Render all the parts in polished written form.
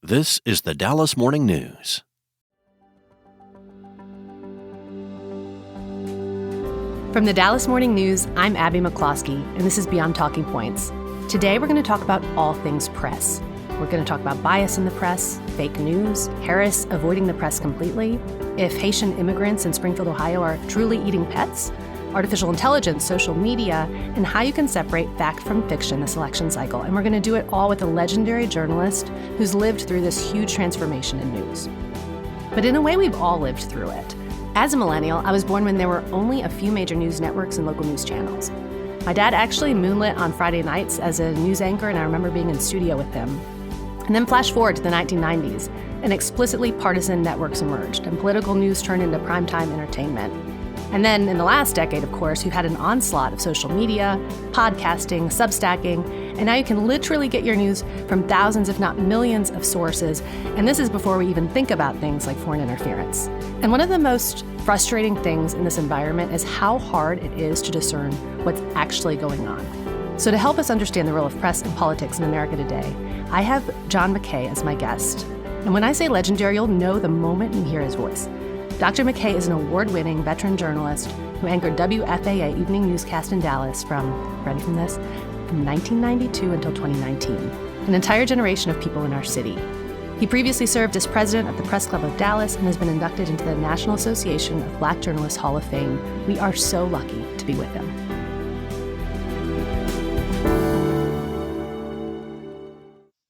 This is the Dallas Morning News. From the Dallas Morning News, I'm Abby McCloskey, and this is Beyond Talking Points. Today, we're going to talk about all things press. We're going to talk about bias in the press, fake news, Harris avoiding the press completely, if Haitian immigrants in Springfield, Ohio are truly eating pets, artificial intelligence, social media, and how you can separate fact from fiction this election cycle. And we're going to do it all with a legendary journalist who's lived through this huge transformation in news. But in a way, we've all lived through it. As a millennial, I was born when there were only a few major news networks and local news channels. My dad actually moonlit on Friday nights as a news anchor, and I remember being in studio with him. And then flash forward to the 1990s, and explicitly partisan networks emerged, and political news turned into primetime entertainment. And then in the last decade, of course, we've had an onslaught of social media, podcasting, substacking, and now you can literally get your news from thousands, if not millions, of sources. And this is before we even think about things like foreign interference. And one of the most frustrating things in this environment is how hard it is to discern what's actually going on. So to help us understand the role of press and politics in America today, I have John McCaa as my guest. And when I say legendary, you'll know the moment you hear his voice. Dr. McCaa is an award-winning veteran journalist who anchored WFAA evening newscast in Dallas from 1992 until 2019, an entire generation of people in our city. He previously served as president of the Press Club of Dallas and has been inducted into the National Association of Black Journalists Hall of Fame. We are so lucky to be with him.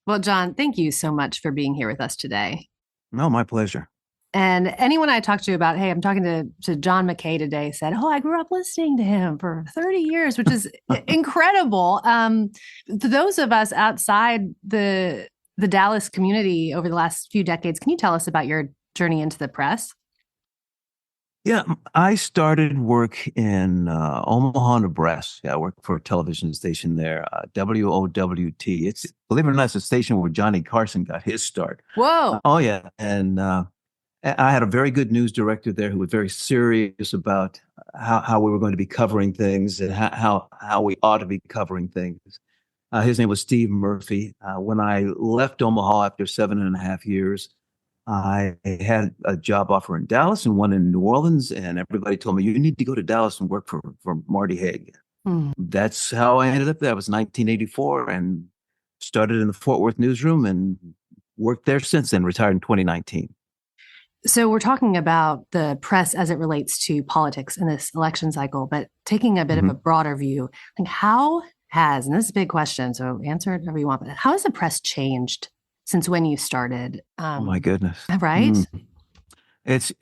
Well, John, thank you so much for being here with us today. No, my pleasure. And anyone I talked to about, hey, I'm talking to John McCaa today, said, oh, I grew up listening to him for 30 years, which is incredible. To those of us outside the Dallas community over the last few decades, can you tell us about your journey into the press? Yeah, I started work in Omaha, Nebraska. I worked for a television station there, WOWT. It's, believe it or not, it's a station where Johnny Carson got his start. Whoa. Oh, yeah. And I had a very good news director there who was very serious about how we were going to be covering things and how we ought to be covering things. His name was Steve Murphy. When I left Omaha after 7.5 years, I had a job offer in Dallas and one in New Orleans, and everybody told me, you need to go to Dallas and work for Marty Haig. That's how I ended up there. It was 1984 and started in the Fort Worth newsroom and worked there since then, retired in 2019. So we're talking about the press as it relates to politics in this election cycle, but taking a bit of a broader view, like how has, and this is a big question, so answer it however you want, but how has the press changed since when you started? Oh my goodness. Right? It's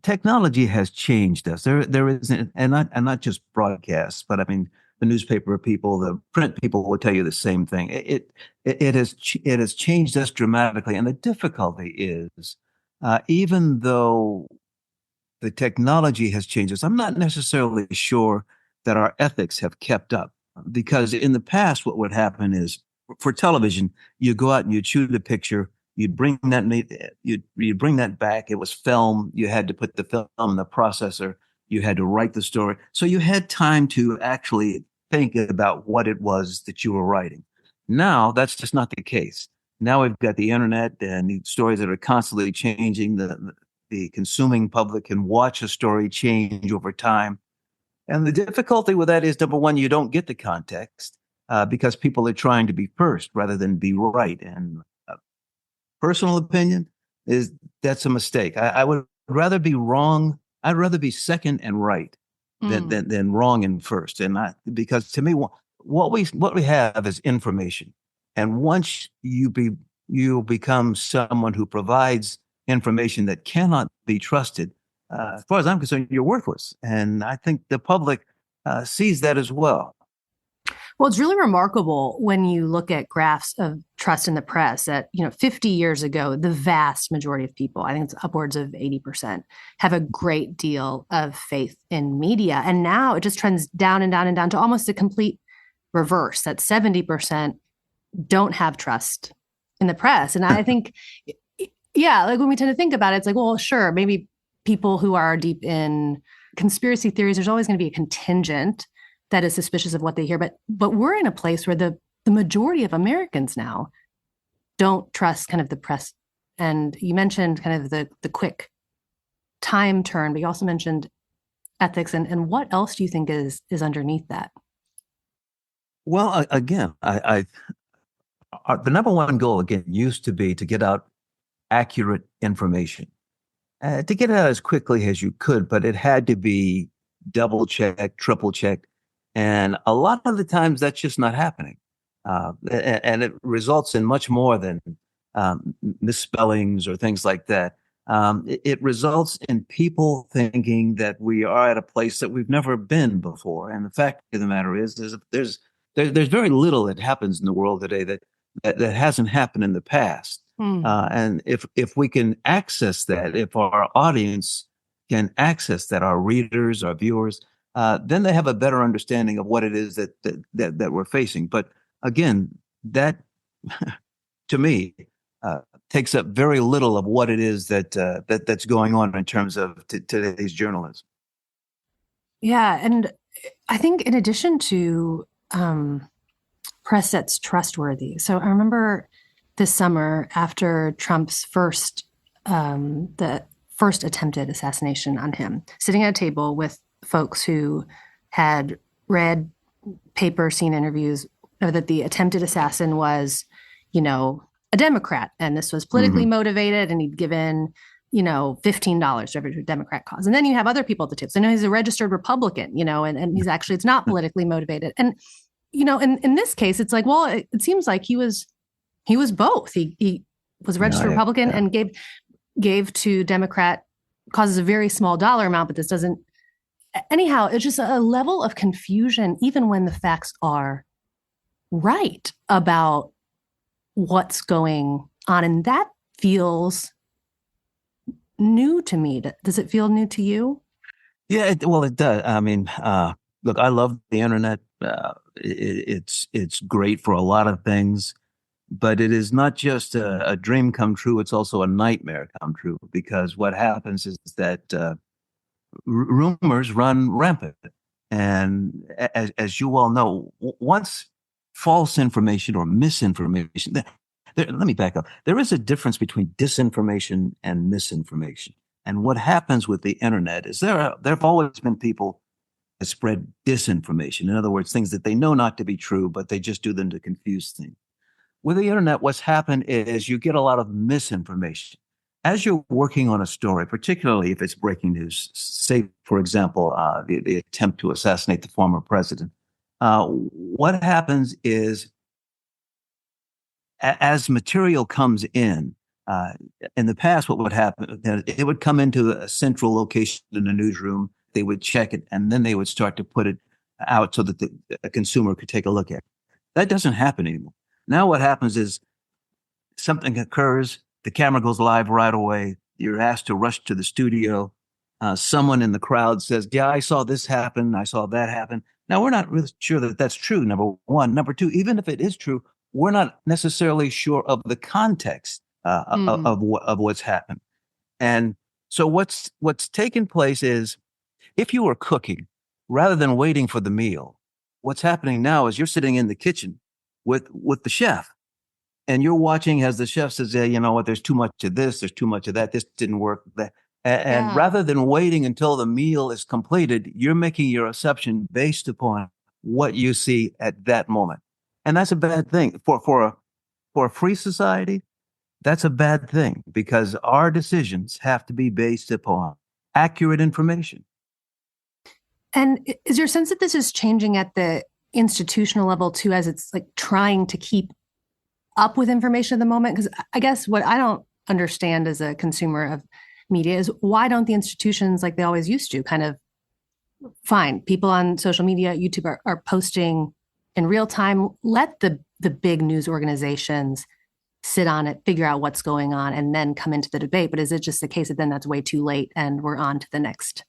technology has changed us. There isn't, and not just broadcasts, but I mean, the newspaper people, the print people will tell you the same thing. It has changed us dramatically. And the difficulty is, even though the technology has changed us, I'm not necessarily sure that our ethics have kept up. Because in the past, what would happen is, for television, you go out and you shoot a picture, you'd bring that back. It was film. You had to put the film in the processor. You had to write the story. So you had time to actually think about what it was that you were writing. Now, that's just not the case. Now we've got the internet and the stories that are constantly changing. The consuming public can watch a story change over time. And the difficulty with that is, number one, you don't get the context because people are trying to be first rather than be right. And personal opinion is that's a mistake. I would rather be wrong. I'd rather be second and right than wrong and first. And because to me, what we have is information. And once you become someone who provides information that cannot be trusted, as far as I'm concerned, you're worthless. And I think the public sees that as well. Well, it's really remarkable when you look at graphs of trust in the press that, 50 years ago, the vast majority of people, I think it's upwards of 80%, have a great deal of faith in media. And now it just trends down and down and down to almost a complete reverse, that 70% don't have trust in the press. And I think, like when we tend to think about it, it's like, well, sure, maybe people who are deep in conspiracy theories, there's always going to be a contingent that is suspicious of what they hear. But we're in a place where the majority of Americans now don't trust kind of the press. And you mentioned kind of the quick time turn, but you also mentioned ethics. And what else do you think is underneath that? Well, again, the number one goal again used to be to get out accurate information, to get it out as quickly as you could, but it had to be double checked, triple checked, and a lot of the times that's just not happening, and it results in much more than misspellings or things like that. It results in people thinking that we are at a place that we've never been before, and the fact of the matter is, there's very little that happens in the world today that hasn't happened in the past. And if we can access that, if our audience can access that, our readers, our viewers, then they have a better understanding of what it is that we're facing. But again, that to me takes up very little of what it is that's going on in terms of today's journalism. Yeah, and I think in addition to press that's trustworthy. So I remember this summer after Trump's the first attempted assassination on him, sitting at a table with folks who had read papers, seen interviews, know that the attempted assassin was, a Democrat, and this was politically motivated, and he'd given, $15 to every Democrat cause. And then you have other people at the table. So he's a registered Republican, and he's actually, it's not politically motivated. And, in this case, it's like, well, it seems like he was both. He was a registered Republican and gave to Democrat causes a very small dollar amount, but this doesn't. Anyhow, it's just a level of confusion, even when the facts are right about what's going on. And that feels new to me. Does it feel new to you? Yeah, it does. I mean, look, I love the internet. It's great for a lot of things, but it is not just a dream come true. It's also a nightmare come true, because what happens is that rumors run rampant. And as you all know, once false information or misinformation, let me back up. There is a difference between disinformation and misinformation. And what happens with the internet is there have always been people that spread disinformation. In other words, things that they know not to be true, but they just do them to confuse things. With the internet, what's happened is you get a lot of misinformation. As you're working on a story, particularly if it's breaking news, say, for example, the attempt to assassinate the former president, what happens is as material comes in the past, what would happen, it would come into a central location in the newsroom, they would check it, and then they would start to put it out so that the consumer could take a look at it. That doesn't happen anymore. Now what happens is something occurs, the camera goes live right away, you're asked to rush to the studio, someone in the crowd says, yeah, I saw this happen, I saw that happen. Now, we're not really sure that that's true, number one. Number two, even if it is true, we're not necessarily sure of the context of what's happened. And so what's taken place is, if you were cooking, rather than waiting for the meal, what's happening now is you're sitting in the kitchen with the chef, and you're watching as the chef says, yeah, you know what, there's too much of this, there's too much of that, this didn't work. And rather than waiting until the meal is completed, you're making your assumption based upon what you see at that moment. And that's a bad thing. For a free society, that's a bad thing, because our decisions have to be based upon accurate information. And is your sense that this is changing at the institutional level too, as it's like trying to keep up with information at the moment? Because I guess what I don't understand as a consumer of media is, why don't the institutions, like they always used to, kind of fine, people on social media, YouTube are posting in real time, let the big news organizations sit on it, figure out what's going on, and then come into the debate. But is it just the case that then that's way too late and we're on to the next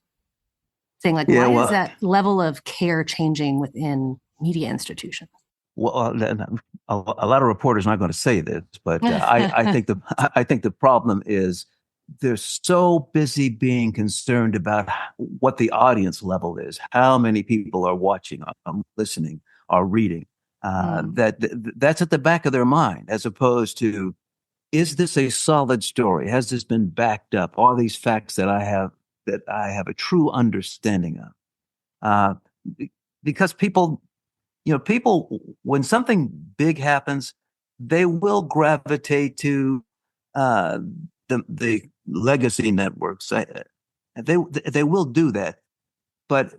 thing? Like, why is that level of care changing within media institutions? Well, a lot of reporters are not going to say this, but I think the problem is they're so busy being concerned about what the audience level is, how many people are watching, listening, are reading. That's at the back of their mind, as opposed to is this a solid story? Has this been backed up? Are these facts that I have a true understanding of? Because people, when something big happens, they will gravitate to uh, the legacy networks. They will do that, but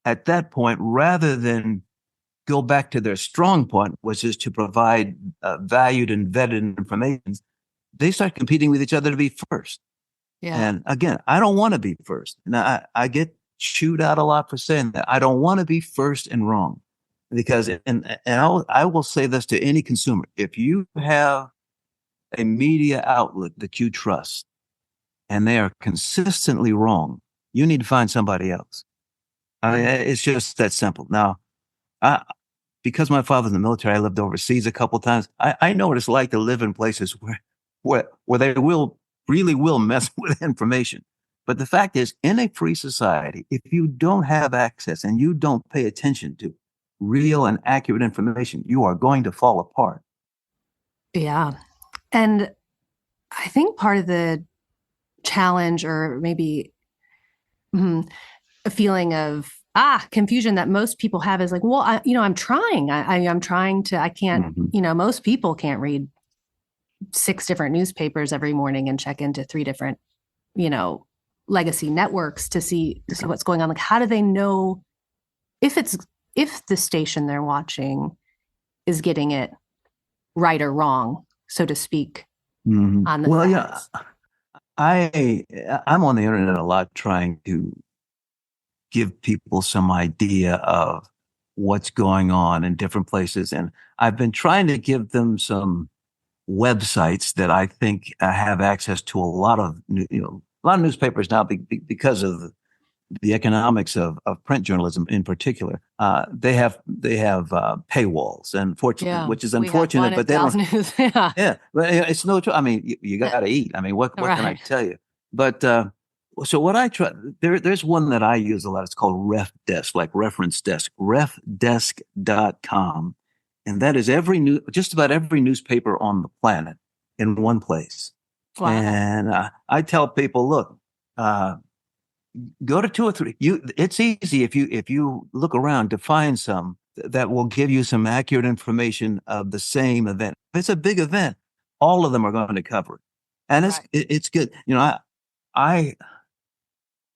at that point, rather than go back to their strong point, which is to provide valued and vetted information, they start competing with each other to be first. Yeah. And again, I don't want to be first. Now, I get chewed out a lot for saying that. I don't want to be first and wrong, because I will say this to any consumer: if you have a media outlet that you trust and they are consistently wrong, you need to find somebody else. I mean, it's just that simple. Now, I, because my father's in the military, I lived overseas a couple of times. I know what it's like to live in places where they really will mess with information. But the fact is, in a free society, if you don't have access and you don't pay attention to real and accurate information, you are going to fall apart. Yeah. And I think part of the challenge, or maybe a feeling of confusion that most people have, is like, well, I'm trying. I'm trying to. I can't. Most people can't read 6 different newspapers every morning and check into 3 different, legacy networks to see what's going on. Like, how do they know if the station they're watching is getting it right or wrong, so to speak, on the facts? I'm on the internet a lot trying to give people some idea of what's going on in different places. And I've been trying to give them some websites that I think have access to a lot of newspapers now because of the economics of print journalism in particular. They have paywalls, which is unfortunate, but they don't. News. Yeah, but it's no. I mean, you got to eat. I mean, what can I tell you? But so what I try, there's one that I use a lot. It's called RefDesk, like reference desk, refdesk.com. And that is just about every newspaper on the planet in one place. Wow. And I tell people, look, go to 2 or 3. It's easy if you look around to find some that will give you some accurate information of the same event. If it's a big event, all of them are going to cover it, and it's good.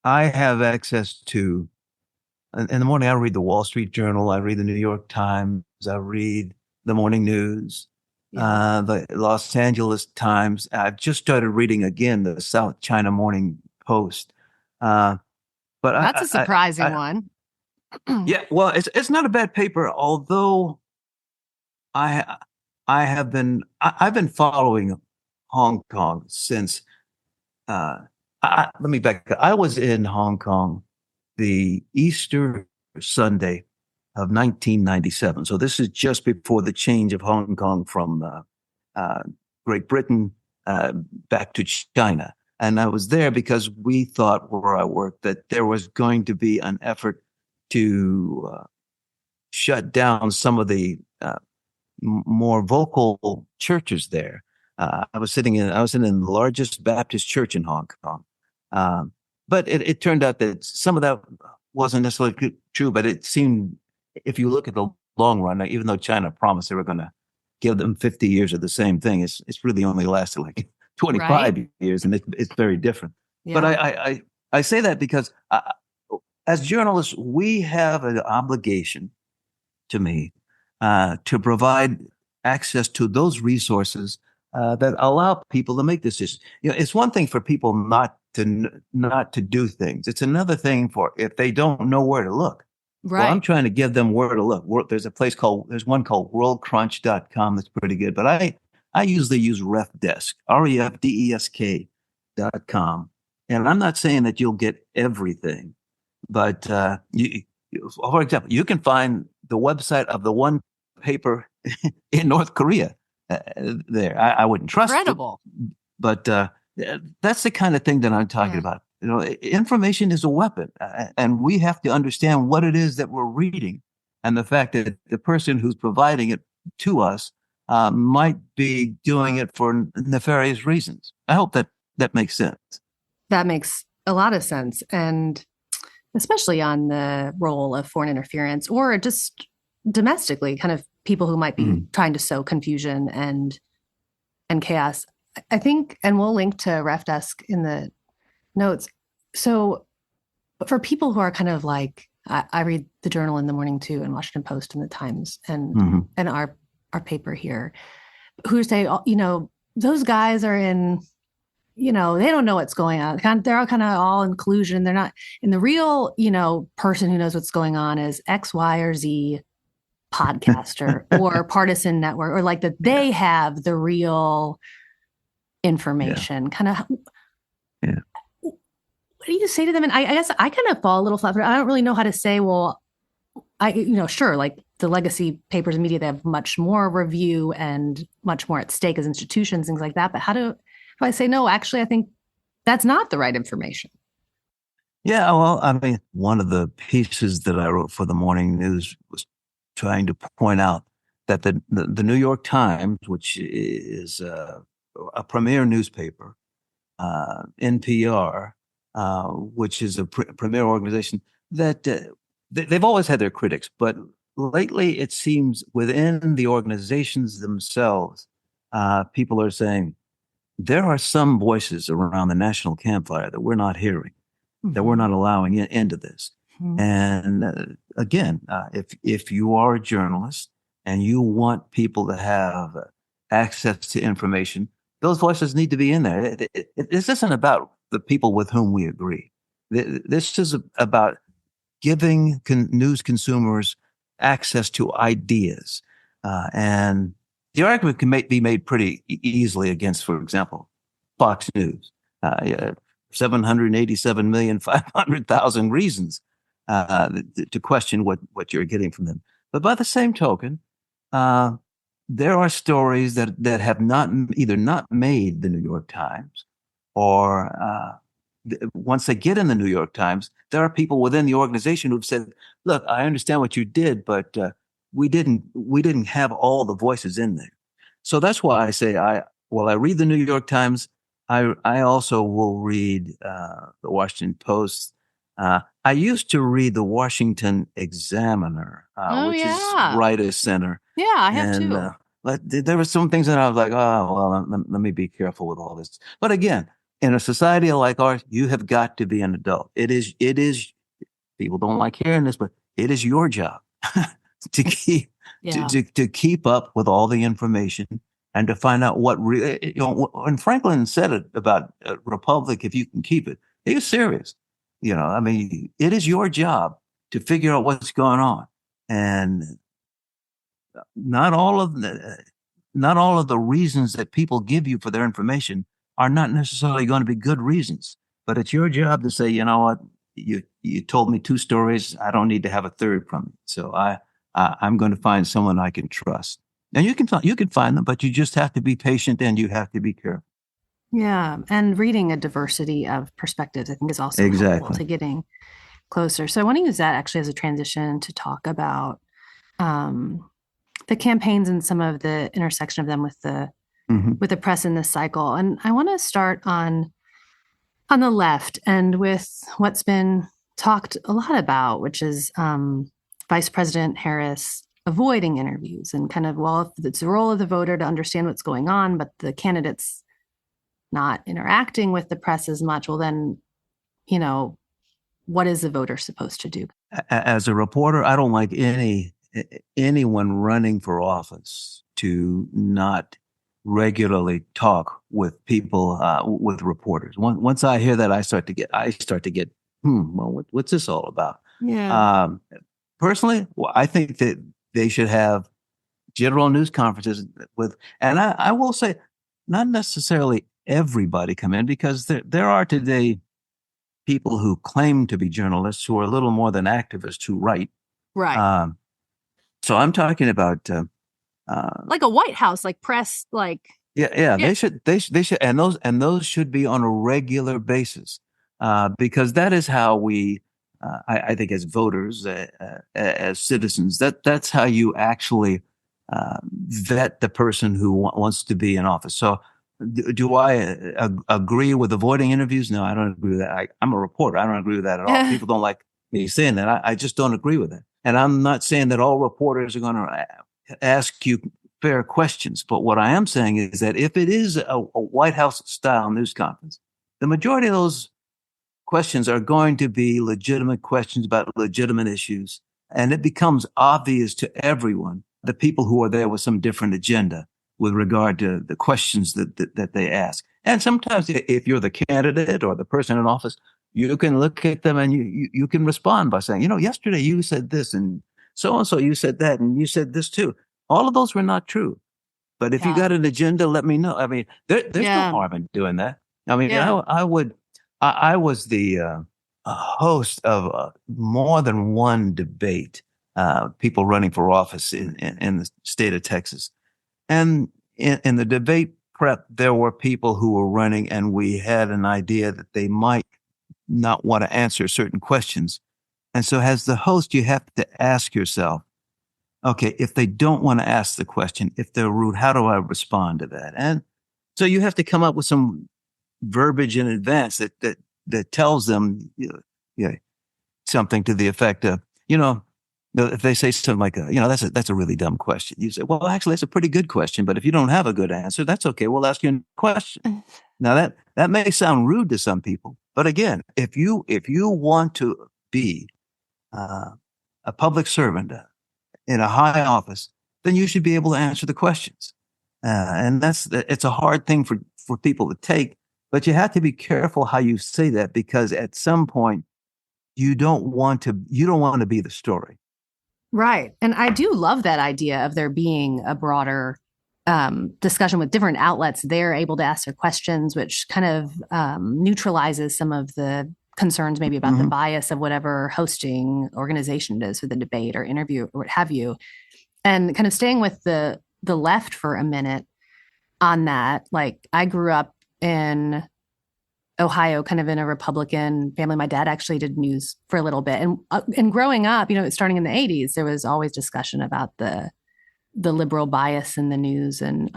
I have access to. In the morning, I read the Wall Street Journal. I read the New York Times. I read the morning news, the Los Angeles Times. I've just started reading again the South China Morning Post. But that's a surprising one. Yeah, well, it's not a bad paper. Although I've been following Hong Kong since. Let me back up. I was in Hong Kong the Easter Sunday of 1997. So this is just before the change of Hong Kong from Great Britain back to China. And I was there because we thought, where I worked, that there was going to be an effort to shut down some of the more vocal churches there. I was in the largest Baptist church in Hong Kong. But it turned out that some of that wasn't necessarily true, but it seemed, if you look at the long run, even though China promised they were going to give them 50 years of the same thing, it's really only lasted like 25 years, and it's very different. Yeah. But I say that because as journalists, we have an obligation, to me, to provide access to those resources that allow people to make decisions. It's one thing for people not to do things. It's another thing for if they don't know where to look. Right. Well, I'm trying to give them where to look. There's one called worldcrunch.com that's pretty good, but I usually use RefDesk, refdesk.com. And I'm not saying that you'll get everything, but for example, you can find the website of the one paper in North Korea there. I wouldn't trust Incredible. it, but that's the kind of thing that I'm talking about. Information is a weapon, and we have to understand what it is that we're reading, and the fact that the person who's providing it to us might be doing it for nefarious reasons. I hope that makes sense. That makes a lot of sense. And especially on the role of foreign interference or just domestically, kind of people who might be trying to sow confusion and chaos. I think, and we'll link to Ref Desk in the notes. So for people who are kind of like, I read the Journal in the morning too, and Washington Post and the Times and our paper here, who say, those guys are in, they don't know what's going on. They're all kind of all inclusion. They're not. And the real, person who knows what's going on is X, Y, or Z podcaster or partisan network, or like that they have the real information. Kind of. Yeah. What do you say to them? And I guess I kind of fall a little flat. I don't really know how to say, well, sure, like the legacy papers and media, they have much more review and much more at stake as institutions, things like that. But how do I say, no, actually, I think that's not the right information? Yeah, well, I mean, one of the pieces that I wrote for the morning news was trying to point out that the New York Times, which is a premier newspaper, NPR, which is a premier organization, that they've always had their critics, but lately it seems within the organizations themselves, people are saying there are some voices around the national campfire that we're not hearing, that we're not allowing into this. And again, if you are a journalist and you want people to have access to information, those voices need to be in there. This isn't about the people with whom we agree. This is about giving news consumers access to ideas. And the argument can be made pretty easily against, for example, Fox News. 787,500,000 reasons to question what you're getting from them. But by the same token, there are stories that have either not made the New York Times, or once they get in the New York Times, there are people within the organization who've said, "Look, I understand what you did, but we didn't have all the voices in there." So that's why I say I read the New York Times. I also will read the Washington Post. I used to read the Washington Examiner, which is right of center. Yeah, I have too. But there were some things that I was like, oh, well, let me be careful with all this. But again, in a society like ours, you have got to be an adult. It is, people don't like hearing this, but it is your job to keep up with all the information and to find out what really, when Franklin said it about a republic, if you can keep it, he was serious. I mean, it is your job to figure out what's going on. And not all of the reasons that people give you for their information are not necessarily going to be good reasons, but it's your job to say, you know what, you told me two stories. I don't need to have a third from you. So I'm going to find someone I can trust. And you can find them, but you just have to be patient and you have to be careful. Yeah. And reading a diversity of perspectives, I think, is also helpful to getting closer. So I want to use that actually as a transition to talk about the campaigns and some of the intersection of them with the press in this cycle. And I want to start on the left and with what's been talked a lot about, which is Vice President Harris avoiding interviews and kind of, well, if it's the role of the voter to understand what's going on, but the candidate's not interacting with the press as much, well, then, what is the voter supposed to do? As a reporter, I don't like anyone running for office to not regularly talk with people, with reporters. Once I hear that, I start to get, well, what's this all about? Yeah. Personally, I think that they should have general news conferences and I will say, not necessarily everybody come in, because there are today people who claim to be journalists who are a little more than activists who write. Right. So I'm talking about like a White House, like press, like yeah. They should, and those should be on a regular basis, because that is how we, I think, as voters, as citizens, that's how you actually vet the person who wants to be in office. So do I agree with avoiding interviews? No, I don't agree with that. I'm a reporter. I don't agree with that at all. People don't like me saying that. I just don't agree with it. And I'm not saying that all reporters are going to ask you fair questions. But what I am saying is that if it is a White House style news conference, the majority of those questions are going to be legitimate questions about legitimate issues. And it becomes obvious to everyone, the people who are there with some different agenda with regard to the questions that they ask. And sometimes if you're the candidate or the person in office, you can look at them and you can respond by saying, yesterday you said this and so you said that and you said this too. All of those were not true. But if you got an agenda, let me know. I mean, there's no harm in doing that. I mean, I was the host of more than one debate, people running for office in the state of Texas. And in the debate prep, there were people who were running and we had an idea that they might not want to answer certain questions. And so as the host, you have to ask yourself, okay, if they don't want to ask the question, if they're rude, how do I respond to that? And so you have to come up with some verbiage in advance that tells them something to the effect of, if they say something like, that's a really dumb question. You say, well, actually, that's a pretty good question. But if you don't have a good answer, that's okay. We'll ask you a question. Now that may sound rude to some people, but again, if you want to be a public servant in a high office, then you should be able to answer the questions. And it's a hard thing for people to take, but you have to be careful how you say that, because at some point you don't want to be the story. Right. And I do love that idea of there being a broader discussion with different outlets. They're able to ask their questions, which kind of neutralizes some of the concerns maybe about the bias of whatever hosting organization it is for the debate or interview or what have you. And kind of staying with the left for a minute on that, like I grew up in Ohio, kind of in a Republican family. My dad actually did news for a little bit. And growing up, starting in the 80s, there was always discussion about the liberal bias in the news. And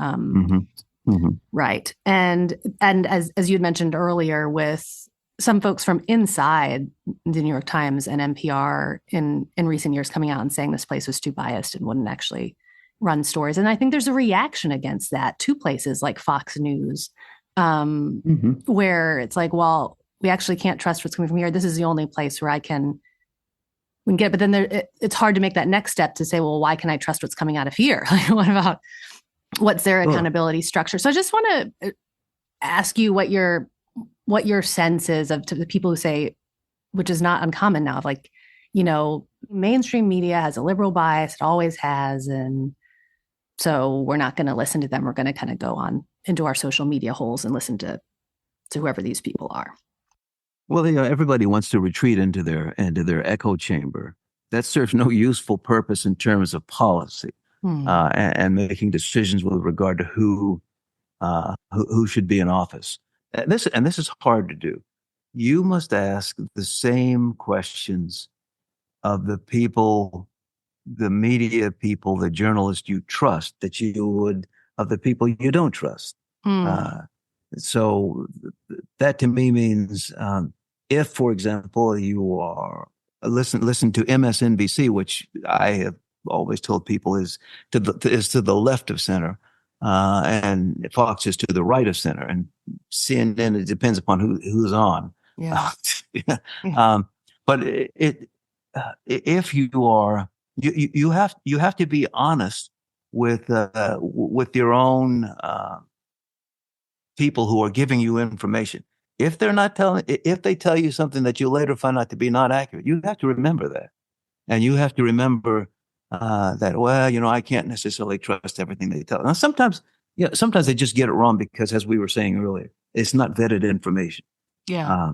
right. And as you had mentioned earlier, with some folks from inside the New York Times and NPR in recent years coming out and saying this place was too biased and wouldn't actually run stories. And I think there's a reaction against that to places like Fox News, where it's like, well, we actually can't trust what's coming from here. This is the only place where we can get, but then it's hard to make that next step to say, well, why can I trust what's coming out of here? Like, what's their accountability structure? So I just want to ask you what your sense is to the people who say, which is not uncommon now, of like, mainstream media has a liberal bias, it always has. And so we're not going to listen to them. We're going to kind of go on into our social media holes and listen to whoever these people are. Well, everybody wants to retreat into their echo chamber. That serves no useful purpose in terms of policy and making decisions with regard to who should be in office. And this is hard to do. You must ask the same questions of the people, the media people, the journalists you trust, that you would of the people you don't trust. So that to me means if, for example, you are listen to MSNBC, which I have always told people is to the left of center, and Fox is to the right of center, and CNN, it depends upon who's on. Yeah. But if you are, you have to be honest with your own people who are giving you information. If they tell you something that you later find out to be not accurate, you have to remember that, and you have to remember that. Well, I can't necessarily trust everything they tell. Now, sometimes they just get it wrong because, as we were saying earlier, it's not vetted information. Yeah.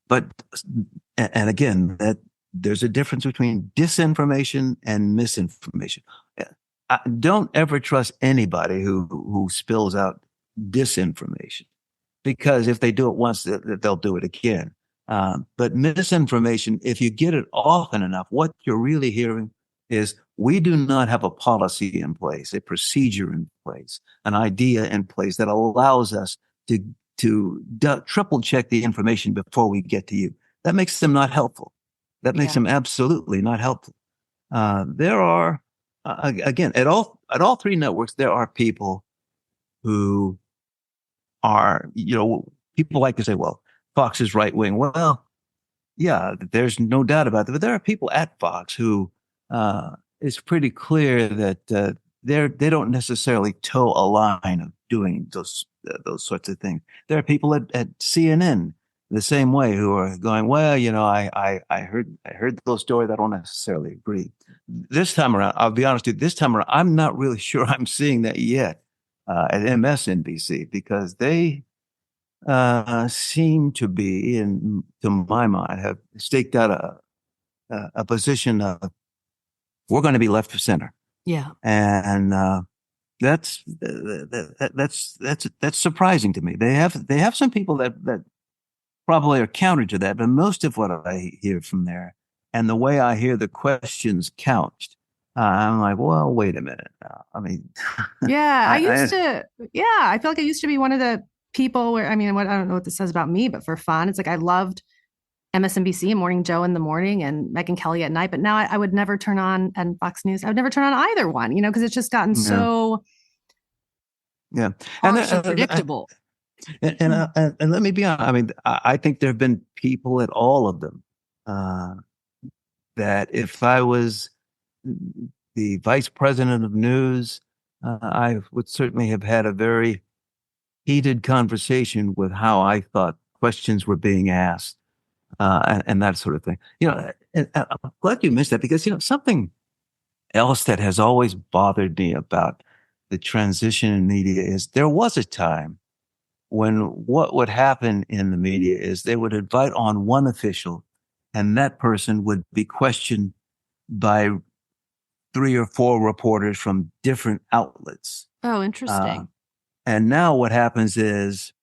And again, that there's a difference between disinformation and misinformation. Don't ever trust anybody who spills out disinformation, because if they do it once, they'll do it again. But misinformation, if you get it often enough, what you're really hearing is we do not have a policy in place, a procedure in place, an idea in place that allows us to triple check the information before we get to you. That makes them not helpful. That makes them absolutely not helpful. There are, again, at all three networks, there are people who are, people like to say, well, Fox is right wing. Well, yeah, there's no doubt about that. But there are people at Fox who it's pretty clear that they don't necessarily toe a line of doing those sorts of things. There are people at CNN the same way who are going, well, I heard those stories. I don't necessarily agree. This time around, I'll be honest with you. This time around, I'm not really sure I'm seeing that yet at MSNBC because they seem to be, to my mind, have staked out a position of we're going to be left of center. Yeah, and that's surprising to me. They have some people that probably are counter to that, but most of what I hear from there and the way I hear the questions couched, I'm like, well, wait a minute. I mean, yeah, I feel like I used to be one of the people where, I don't know what this says about me, but for fun, it's like I loved MSNBC and Morning Joe in the morning and Megyn Kelly at night. But now I would never turn on, and Fox News, I would never turn on either one, because it's just gotten so and predictable. And let me be honest. I think there have been people at all of them that if I was the vice president of news, I would certainly have had a very heated conversation with how I thought questions were being asked and that sort of thing. And I'm glad you mentioned that because, something else that has always bothered me about the transition in media is there was a time when what would happen in the media is they would invite on one official and that person would be questioned by 3 or 4 reporters from different outlets. Oh, interesting. And now what happens is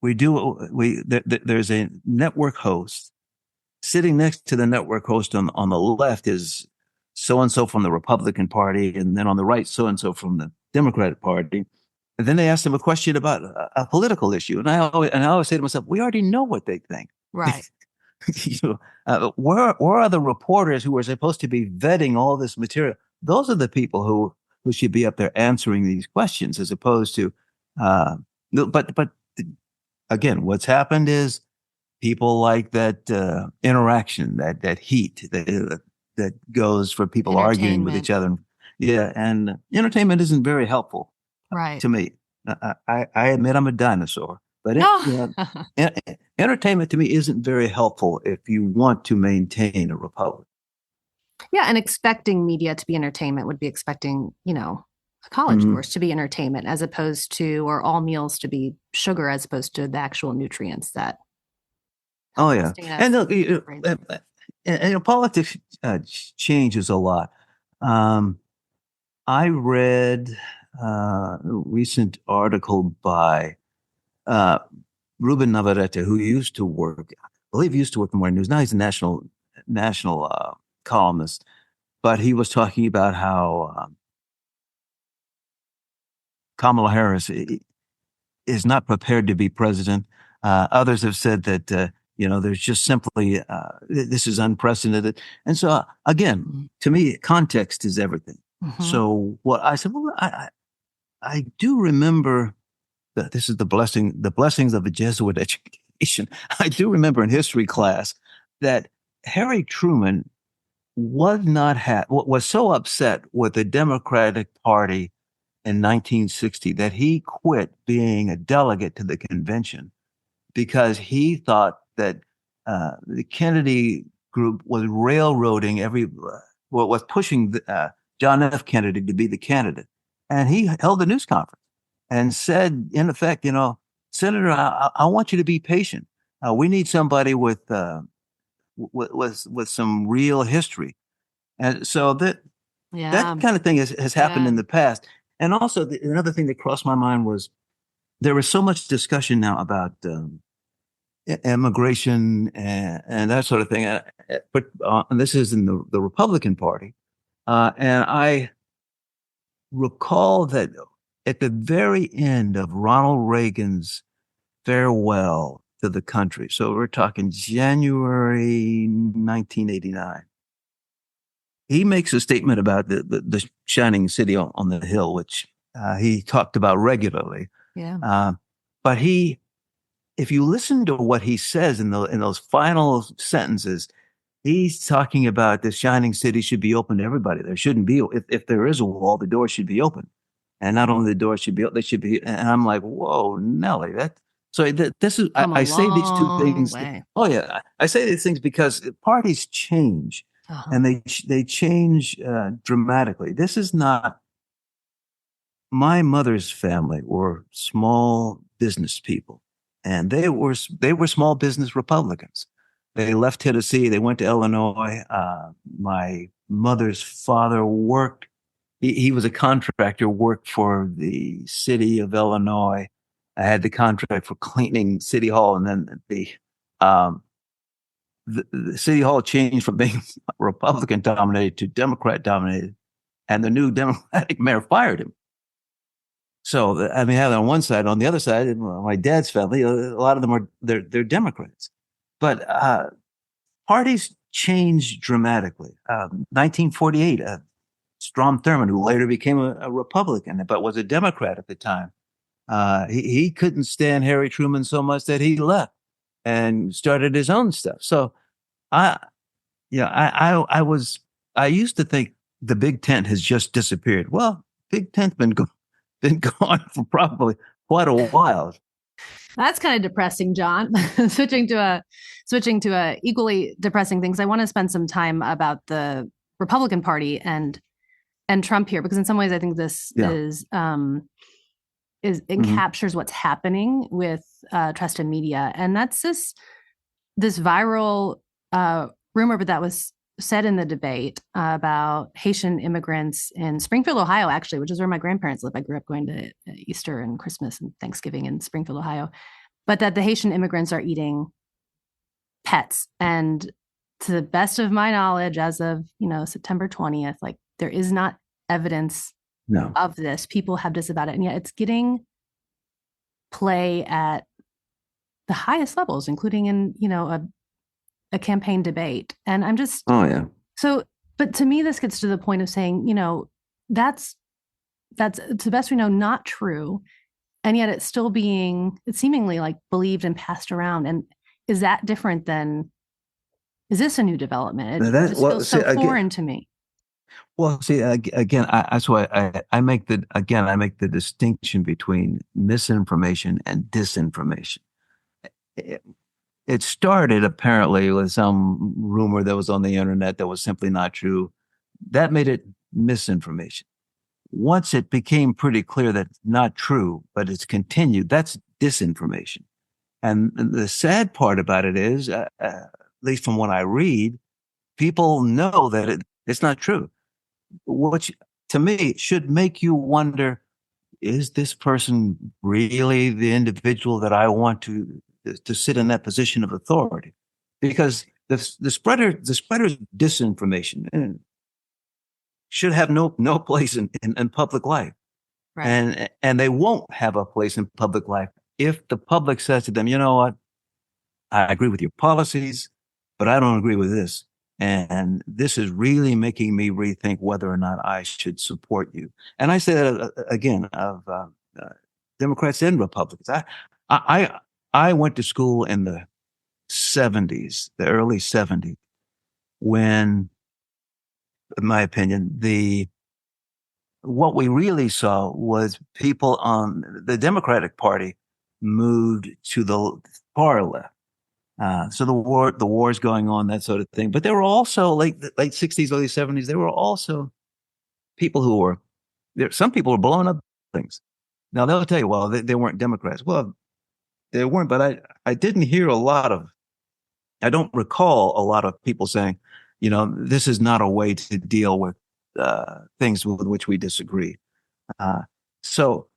there's a network host. Sitting next to the network host on the left is so-and-so from the Republican Party, and then on the right, so-and-so from the Democratic Party. And then they ask them a question about a political issue. And I always say to myself, we already know what they think. Right. Where are the reporters who are supposed to be vetting all this material? Those are the people who should be up there answering these questions as opposed to, but again, what's happened is people like that interaction, that heat that goes for people arguing with each other. Yeah. And entertainment isn't very helpful. Right. To me. I admit I'm a dinosaur, but entertainment to me isn't very helpful if you want to maintain a republic. Yeah, and expecting media to be entertainment would be expecting, a college course to be entertainment as opposed to, or all meals to be sugar as opposed to the actual nutrients that. Oh, yeah. And look, politics changes a lot. I read a recent article by Ruben Navarrete, who used to work, I believe he used to work in Morning News. Now he's a national columnist, but he was talking about how Kamala Harris is not prepared to be president. Others have said that, there's just simply, this is unprecedented. And so, again, to me, context is everything. Mm-hmm. So what I said, well, I do remember that this is the blessings of a Jesuit education. I do remember in history class that Harry Truman was so upset with the Democratic Party in 1960 that he quit being a delegate to the convention because he thought that the Kennedy group was railroading was pushing John F. Kennedy to be the candidate. And he held a news conference and said, in effect, Senator, I want you to be patient. We need somebody with some real history. And so that kind of thing has happened in the past. And also another thing that crossed my mind was there was so much discussion now about immigration and that sort of thing. But this is in the Republican Party. And I recall that at the very end of Ronald Reagan's farewell to the country, so we're talking January 1989, he makes a statement about the shining city on the hill, which he talked about regularly. Yeah. But if you listen to what he says in those final sentences, he's talking about the shining city should be open to everybody. There shouldn't be, if there is a wall, the door should be open. And not only the door should be, they should be, and I'm like, whoa, Nelly, this is, I say these two things. Way. Oh yeah. I say these things because parties change and they change dramatically. This is not, my mother's family were small business people, and they were small business Republicans. They left Tennessee. They went to Illinois. My mother's father worked. He was a contractor, worked for the city of Illinois. I had the contract for cleaning City Hall, and then the City Hall changed from being Republican dominated to Democrat dominated, and the new Democratic mayor fired him. So I mean, on one side, on the other side, my dad's family, a lot of them they're Democrats, but parties change dramatically. 1948, Strom Thurmond, who later became a Republican but was a Democrat at the time, he couldn't stand Harry Truman so much that he left and started his own stuff. So I used to think the Big Tent has just disappeared. Well, Big Tent's been gone for probably quite a while. That's kind of depressing, John. switching to a equally depressing things. I want to spend some time about the Republican Party and Trump here, because in some ways I think this captures what's happening with trusted media, and that's this viral rumor, but that was said in the debate about Haitian immigrants in Springfield, Ohio, actually, which is where my grandparents live. I grew up going to Easter and Christmas and Thanksgiving in Springfield, Ohio, but that the Haitian immigrants are eating pets. And to the best of my knowledge, as of, September 20th, like, there is not evidence of this. People have disavowed it, and yet it's getting play at the highest levels, including in, a campaign debate. And I'm just, but to me, this gets to the point of saying, that's to the best we know, not true. And yet it's seemingly like believed and passed around. And is that different than, is this a new development? It feels so foreign to me. Well, see, again, that's why I make the distinction between misinformation and disinformation. It started apparently with some rumor that was on the internet that was simply not true. That made it misinformation. Once it became pretty clear that it's not true, but it's continued, that's disinformation. And the sad part about it is, at least from what I read, people know that it's not true, which to me should make you wonder, is this person really the individual that I want to sit in that position of authority? Because the spreader's disinformation should have no place in public life. Right. And they won't have a place in public life if the public says to them, you know what, I agree with your policies, but I don't agree with this. And this is really making me rethink whether or not I should support you. And I say that again of Democrats and Republicans. I went to school in the 70s, the early 70s, when, in my opinion, what we really saw was people on the Democratic Party moved to the far left. So the war's going on, that sort of thing. But there were also late 60s, early 70s, there were also people some people were blowing up things. Now they'll tell you, well, they weren't Democrats. Well, they weren't, but I didn't hear I don't recall a lot of people saying, this is not a way to deal with things with which we disagree. So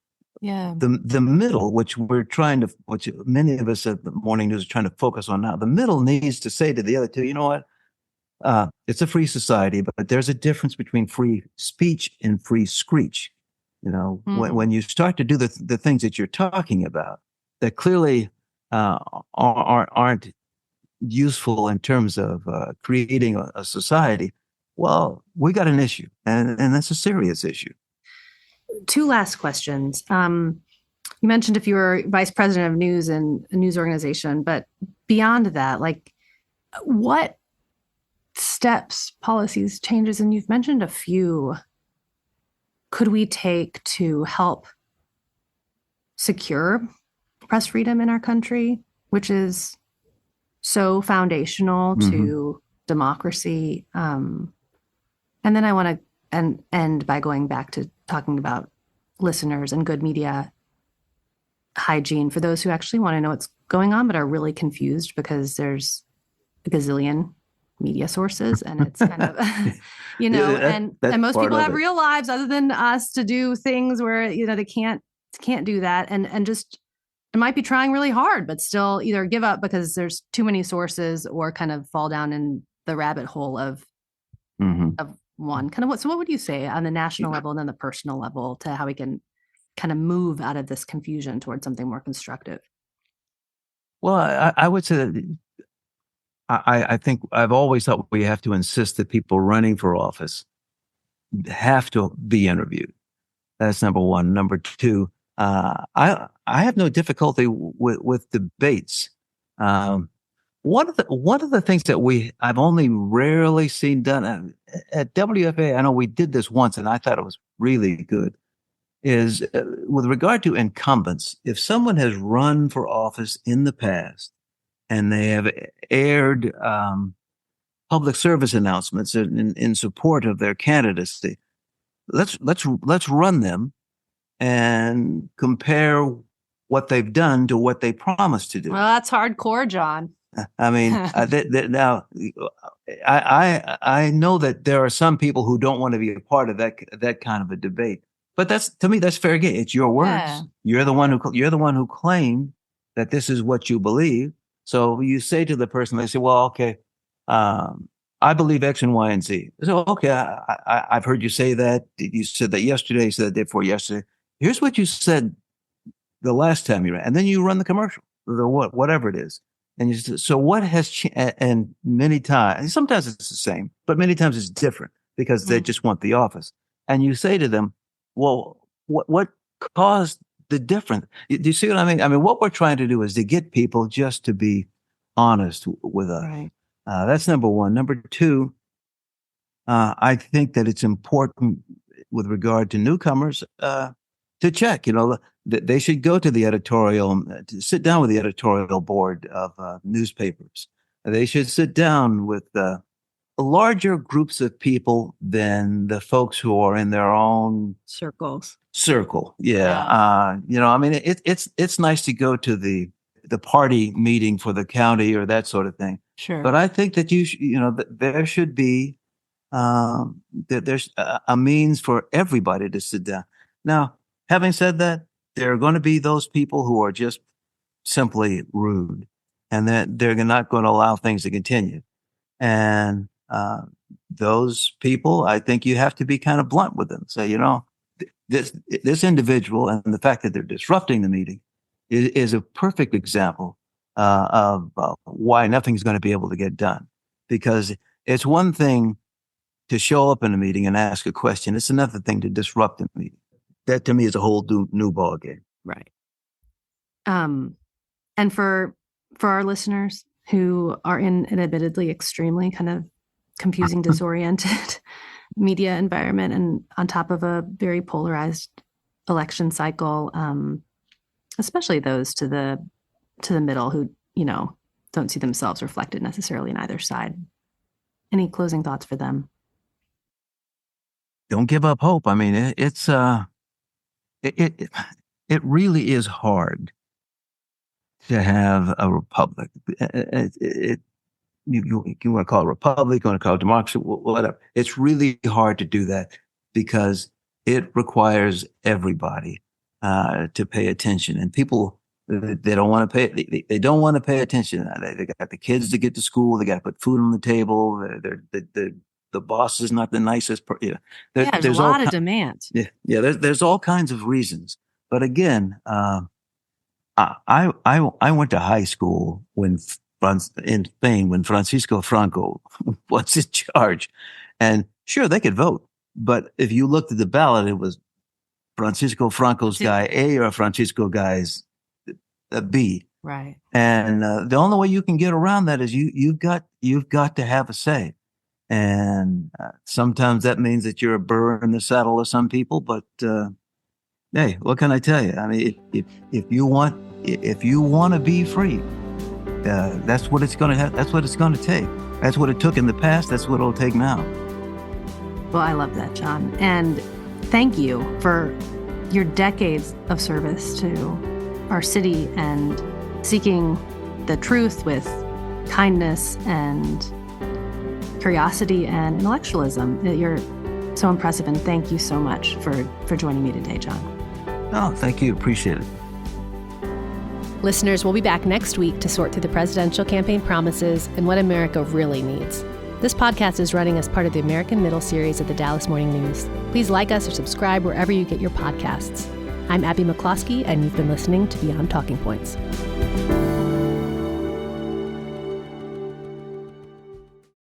Yeah. The middle, which many of us at the morning news are trying to focus on now, the middle needs to say to the other two, you know what? It's a free society, but there's a difference between free speech and free screech. When you start to do the things that you're talking about that clearly aren't useful in terms of creating a society, well, we got an issue, and that's a serious issue. Two last questions. You mentioned if you were vice president of news in a news organization, but beyond that, like what steps, policies, changes, and you've mentioned a few, could we take to help secure press freedom in our country, which is so foundational to democracy? And then I want to end by going back to talking about listeners and good media hygiene for those who actually want to know what's going on but are really confused because there's a gazillion media sources and it's kind of and most people have real lives other than us to do things where they can't do that and just it might be trying really hard but still either give up because there's too many sources or kind of fall down in the rabbit hole of one kind of what would you say on the national level and then the personal level to how we can kind of move out of this confusion towards something more constructive? Well, I would say that I think I've always thought we have to insist that people running for office have to be interviewed. That's number one. Number two, I have no difficulty with debates. One of the things that I've only rarely seen done at WFA, I know we did this once and I thought it was really good, is with regard to incumbents, if someone has run for office in the past and they have aired public service announcements in support of their candidacy, let's run them and compare what they've done to what they promised to do. Well, that's hardcore, John. I mean, now I know that there are some people who don't want to be a part of that kind of a debate, but to me that's fair game. It's your words. Yeah. You're the one who claimed that this is what you believe. So you say to the person, they say, "Well, okay, I believe X and Y and Z." So okay, I've heard you say that. You said that yesterday. You said that day before yesterday. Here's what you said the last time you ran, and then you run the commercial, whatever it is. And you say, so what has changed? And many times, sometimes it's the same, but many times it's different because they just want the office. And you say to them, well, what caused the difference? Do you see what I mean? I mean, what we're trying to do is to get people just to be honest with us. Right. That's number one. Number two, I think that it's important with regard to newcomers to check, they should go to the editorial, to sit down with the editorial board of newspapers. They should sit down with larger groups of people than the folks who are in their own circle. Yeah. I mean, it's nice to go to the party meeting for the county or that sort of thing. Sure. But I think that there should be, there's a means for everybody to sit down. Now, having said that, there are going to be those people who are just simply rude and that they're not going to allow things to continue. And those people, I think you have to be kind of blunt with them. Say, this individual and the fact that they're disrupting the meeting is a perfect example of why nothing's going to be able to get done. Because it's one thing to show up in a meeting and ask a question. It's another thing to disrupt the meeting. That to me is a whole new ball game. Right. And for our listeners who are in an admittedly extremely kind of confusing, disoriented media environment and on top of a very polarized election cycle, especially those to the middle who, don't see themselves reflected necessarily in either side. Any closing thoughts for them? Don't give up hope. I mean, it really is hard to have a republic. You want to call it a republic, you want to call it democracy, whatever. It's really hard to do that because it requires everybody. to pay attention. And people, they don't want to pay. They don't want to pay attention. They got the kids to get to school. They got to put food on the table. The boss is not the nicest. There's a lot of demand. Yeah. There's all kinds of reasons. But again, I went to high school in Spain when Francisco Franco was in charge, and sure they could vote, but if you looked at the ballot, it was Francisco Franco's guy A or Francisco guy's B. Right. And the only way you can get around that is you've got to have a say. And sometimes that means that you're a burr in the saddle of some people. But hey, what can I tell you? I mean, if you want to be free, that's what it's going to have. That's what it's going to take. That's what it took in the past. That's what it'll take now. Well, I love that, John. And thank you for your decades of service to our city and seeking the truth with kindness and curiosity and intellectualism. You're so impressive, and thank you so much for joining me today, John. Oh, thank you. Appreciate it. Listeners, we'll be back next week to sort through the presidential campaign promises and what America really needs. This podcast is running as part of the American Middle series of the Dallas Morning News. Please like us or subscribe wherever you get your podcasts. I'm Abby McCloskey, and you've been listening to Beyond Talking Points.